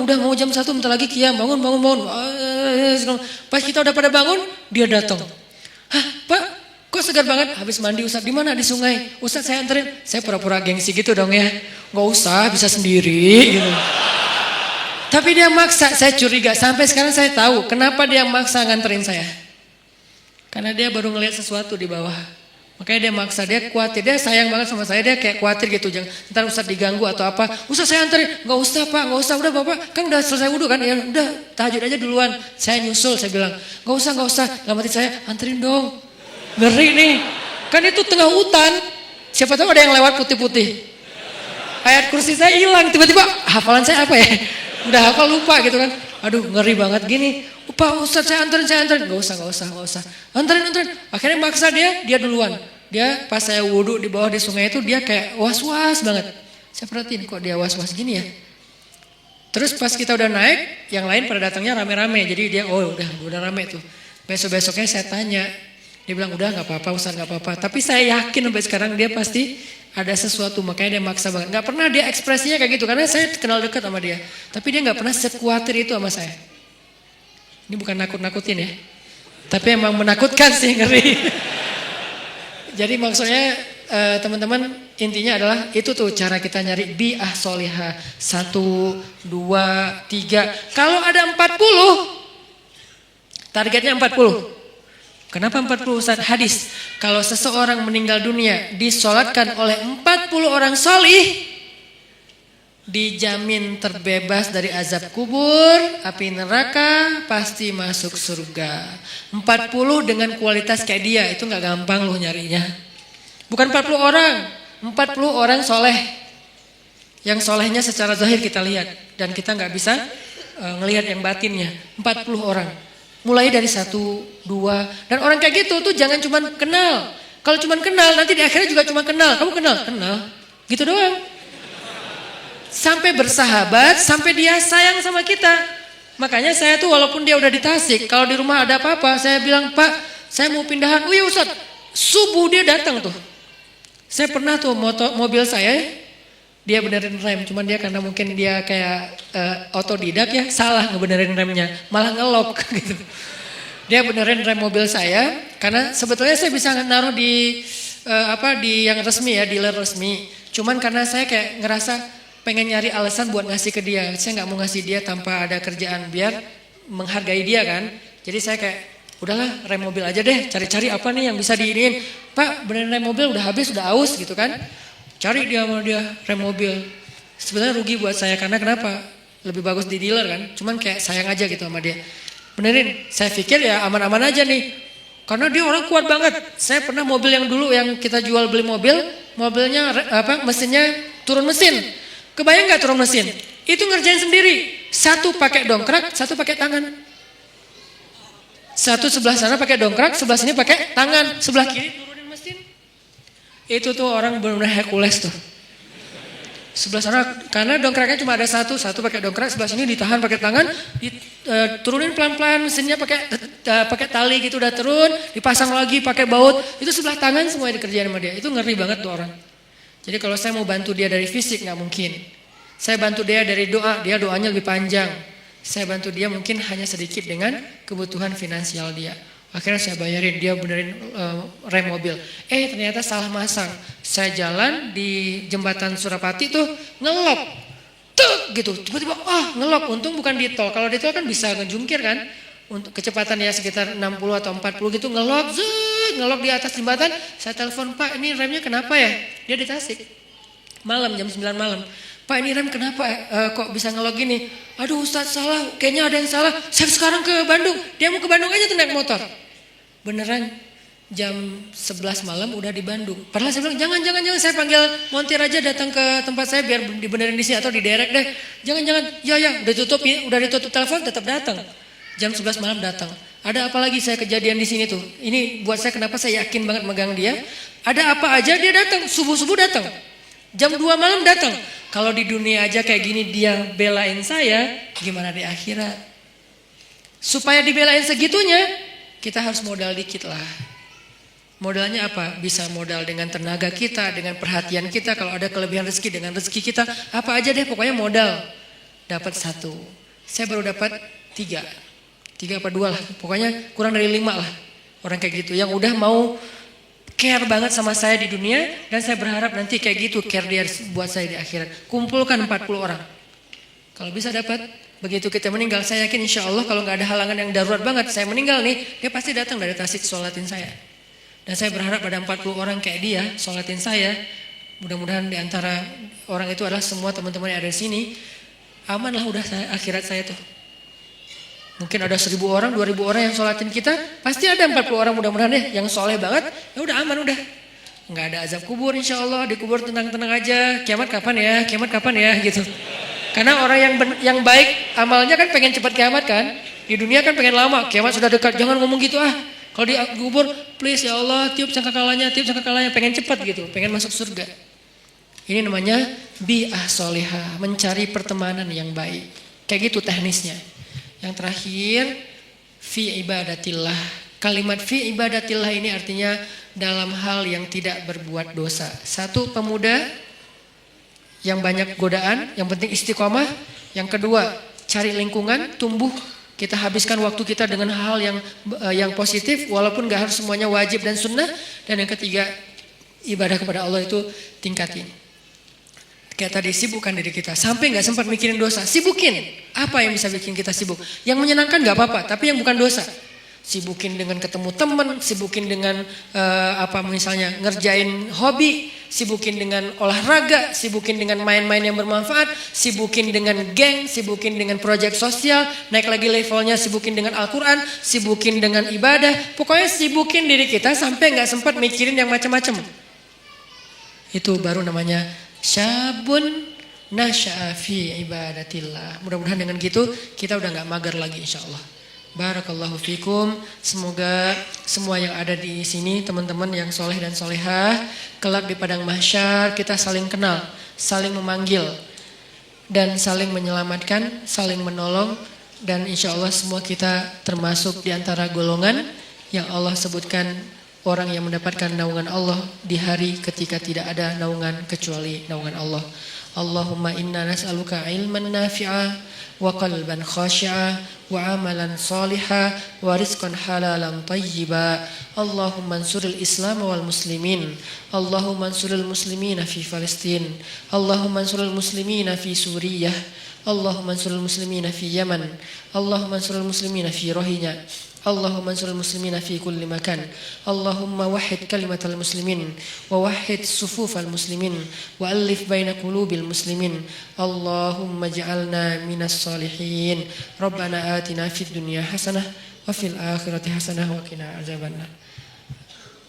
udah mau jam 1 bentar lagi qiyam, bangun. Pas kita udah pada bangun, dia datang. Hah, Pak, kok segar banget? Habis mandi Ustaz, di mana? Di sungai. Ustaz saya anterin. Saya pura-pura gengsi gitu dong ya. Nggak usah, bisa sendiri gitu. Tapi dia maksa, saya curiga. Sampai sekarang saya tahu kenapa dia maksa nganterin saya. Karena dia baru ngelihat sesuatu di bawah. Makanya dia maksa, dia khawatir, dia sayang banget sama saya, dia kayak khawatir gitu, jangan ntar Ustaz diganggu atau apa. Ustaz saya anterin, nggak usah Pak, nggak usah, udah Bapak kan udah selesai wudhu kan, ya udah tahajud aja duluan. Saya nyusul, saya bilang nggak usah, dalam hati saya anterin dong, ngeri nih, kan itu tengah hutan, siapa tahu ada yang lewat putih-putih. Ayat kursi saya hilang, tiba-tiba hafalan saya apa ya, udah hafal lupa gitu kan. Aduh ngeri banget gini. Pak Ustaz saya anterin. Gak usah. Anterin. Akhirnya maksa dia duluan. Dia pas saya wudhu di bawah di sungai itu dia kayak was-was banget. Saya perhatiin kok dia was-was gini ya. Terus pas kita udah naik, yang lain pada datangnya rame-rame. Jadi dia udah rame tuh. Besok-besoknya saya tanya. Dia bilang udah gak apa-apa Ustaz, gak apa-apa. Tapi saya yakin sampai sekarang dia pasti ada sesuatu, makanya dia maksa banget. Gak pernah dia ekspresinya kayak gitu, karena saya kenal dekat sama dia. Tapi dia gak pernah sekuatir itu sama saya. Ini bukan nakut-nakutin ya. Tapi emang menakutkan sih, ngeri. Jadi maksudnya teman-teman, intinya adalah itu tuh cara kita nyari bi'ah solihah. 1, 2, 3. Kalau ada 40, targetnya 40. Kenapa 40 Ustaz? Hadis. Kalau seseorang meninggal dunia disolatkan oleh 40 orang solih, dijamin terbebas dari azab kubur, api neraka, pasti masuk surga. 40 dengan kualitas kayak dia, itu gak gampang loh nyarinya. Bukan 40 orang, 40 orang soleh. Yang solehnya secara zahir kita lihat, dan kita gak bisa ngelihat yang batinnya. 40 orang. Mulai dari 1, 2, dan orang kayak gitu tuh jangan cuma kenal. Kalau cuma kenal nanti di akhirnya juga cuma kenal. Kamu kenal? Gitu doang. Sampai bersahabat, sampai dia sayang sama kita. Makanya saya tuh walaupun dia udah di Tasik, kalau di rumah ada apa-apa, saya bilang Pak, saya mau pindahan. Oh iya Ustaz, subuh dia datang tuh. Saya pernah tuh mobil saya, dia benerin rem, cuman dia karena mungkin dia kayak otodidak ya, salah ngebenerin remnya, malah ngelok gitu. Dia benerin rem mobil saya, karena sebetulnya saya bisa naruh di di yang resmi ya, dealer resmi. Cuman karena saya kayak ngerasa pengen nyari alasan buat ngasih ke dia, saya nggak mau ngasih dia tanpa ada kerjaan biar menghargai dia kan. Jadi saya kayak udahlah rem mobil aja deh, cari-cari apa nih yang bisa diinin. Pak benerin rem mobil udah habis, udah aus gitu kan. Cari dia sama dia rem mobil. Sebenarnya rugi buat saya karena kenapa? Lebih bagus di dealer kan. Cuman kayak sayang aja gitu sama dia. Benerin. Saya pikir ya aman-aman aja nih. Karena dia orang kuat banget. Saya pernah mobil yang dulu yang kita jual beli mobil, mobilnya mesinnya turun mesin. Kebayang nggak turun mesin? Itu ngerjain sendiri. Satu pakai dongkrak, satu pakai tangan. Satu sebelah sana pakai dongkrak, sebelah sini pakai tangan, sebelah kiri turunin mesin. Itu tuh orang benar-benar Hercules tuh. Sebelah sana karena dongkraknya cuma ada satu pakai dongkrak, sebelah sini ditahan pakai tangan, turunin pelan-pelan mesinnya pakai tali gitu udah turun, dipasang lagi pakai baut. Itu sebelah tangan semua dikerjain sama dia. Itu ngeri banget tuh orang. Jadi kalau saya mau bantu dia dari fisik nggak mungkin. Saya bantu dia dari doa, dia doanya lebih panjang. Saya bantu dia mungkin hanya sedikit dengan kebutuhan finansial dia. Akhirnya saya bayarin, dia benerin rem mobil. Ternyata salah masang. Saya jalan di jembatan Surapati tuh ngelop. Tuh gitu, tiba-tiba ngelop. Untung bukan di tol. Kalau di tol kan bisa ngejungkir kan. Untuk kecepatan ya sekitar 60 atau 40 gitu ngelop. Ngelop di atas jembatan. Saya telepon, Pak ini remnya kenapa ya? Dia di Tasik. Malam jam 9 malam. Pak ini rem kenapa kok bisa ngelok gini? Aduh Ustadz salah, kayaknya ada yang salah. Saya sekarang ke Bandung. Dia mau ke Bandung aja tuh naik motor. Beneran jam 11 malam udah di Bandung. Padahal saya bilang jangan saya panggil montir aja datang ke tempat saya biar dibenerin di sini atau di derek deh. Jangan ya udah ditutup telepon tetap datang. Jam 11 malam datang. Ada apa lagi saya kejadian di sini tuh. Ini buat saya kenapa saya yakin banget megang dia. Ada apa aja dia datang, subuh-subuh datang. Jam 2 malam datang. Kalau di dunia aja kayak gini dia belain saya, gimana di akhirat? Supaya dibelain segitunya, kita harus modal dikit lah. Modalnya apa? Bisa modal dengan tenaga kita, dengan perhatian kita. Kalau ada kelebihan rezeki dengan rezeki kita, apa aja deh pokoknya modal. Dapat 1. Saya baru dapat 3 apa 2 lah. Pokoknya kurang dari 5 lah. Orang kayak gitu yang udah mau care banget sama saya di dunia, dan saya berharap nanti kayak gitu care dia buat saya di akhirat. Kumpulkan 40 orang. Kalau bisa dapat, begitu kita meninggal, saya yakin insya Allah kalau nggak ada halangan yang darurat banget, saya meninggal nih, dia pasti datang dari Tasik sholatin saya. Dan saya berharap ada 40 orang kayak dia sholatin saya. Mudah-mudahan di antara orang itu adalah semua teman-teman yang ada di sini. Aman lah udah akhirat saya tuh. Mungkin ada 1.000 orang, 2.000 orang yang sholatin kita, pasti ada 40 orang mudah-mudahan deh yang soleh banget. Ya udah aman udah. Nggak ada azab kubur insya Allah, dikubur tenang-tenang aja. Kiamat kapan ya gitu. Karena orang yang baik amalnya kan pengen cepat kiamat kan. Di dunia kan pengen lama, kiamat sudah dekat. Jangan ngomong gitu Kalau dikubur, please ya Allah, tiup sangkakalanya, pengen cepat gitu, pengen masuk surga. Ini namanya bi'ah solihah, mencari pertemanan yang baik. Kayak gitu teknisnya. Yang terakhir, fi ibadatillah. Kalimat fi ibadatillah ini artinya dalam hal yang tidak berbuat dosa. 1, pemuda yang banyak godaan, yang penting istiqomah. Yang kedua, cari lingkungan, tumbuh. Kita habiskan waktu kita dengan hal yang positif, walaupun gak harus semuanya wajib dan sunnah. Dan yang ketiga, ibadah kepada Allah itu tingkatin. Kayak tadi, sibukkan diri kita. Sampai gak sempat mikirin dosa, sibukin. Apa yang bisa bikin kita sibuk? Yang menyenangkan gak apa-apa, tapi yang bukan dosa. Sibukin dengan ketemu teman, sibukin dengan misalnya ngerjain hobi, sibukin dengan olahraga, sibukin dengan main-main yang bermanfaat, sibukin dengan geng, sibukin dengan proyek sosial, naik lagi levelnya sibukin dengan Al-Quran, sibukin dengan ibadah. Pokoknya sibukin diri kita sampai gak sempat mikirin yang macam-macam. Itu baru namanya syabun nasya'a fi ibadatillah. Mudah-mudahan dengan gitu kita udah gak mager lagi insyaallah. Barakallahu fikum. Semoga semua yang ada di sini, teman-teman yang soleh dan solehah, kelak di padang mahsyar kita saling kenal, saling memanggil, dan saling menyelamatkan, saling menolong. Dan insya Allah semua kita termasuk di antara golongan yang Allah sebutkan orang yang mendapatkan naungan Allah di hari ketika tidak ada naungan kecuali naungan Allah. Allahumma inna nas'aluka ilman nafi'a wa qalban khashi'a wa amalan salihah wa rizqan halalan tayyiba. Allahumma ansuril Islam wal muslimin. Allahumma ansuril muslimina fi Palestin. Allahumma ansuril muslimina fi Suriah. Allahumma ansuril muslimina fi Yaman. Allahumma ansuril muslimina fi Rohingya. Allahumma ansuril muslimina fi kulli makan. Allahumma wahhid kalimatal muslimin wa wahhid sufufal muslimin wa alif baina qulubil muslimin. Allahumma ij'alna minas salihin. Rabbana atina fid dunya hasanah wa fil akhirati hasanah wa qina azabannar.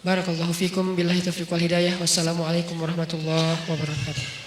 Barakallahu fikum, billahi taufiq wal hidayah. Wassalamualaikum warahmatullahi wabarakatuh.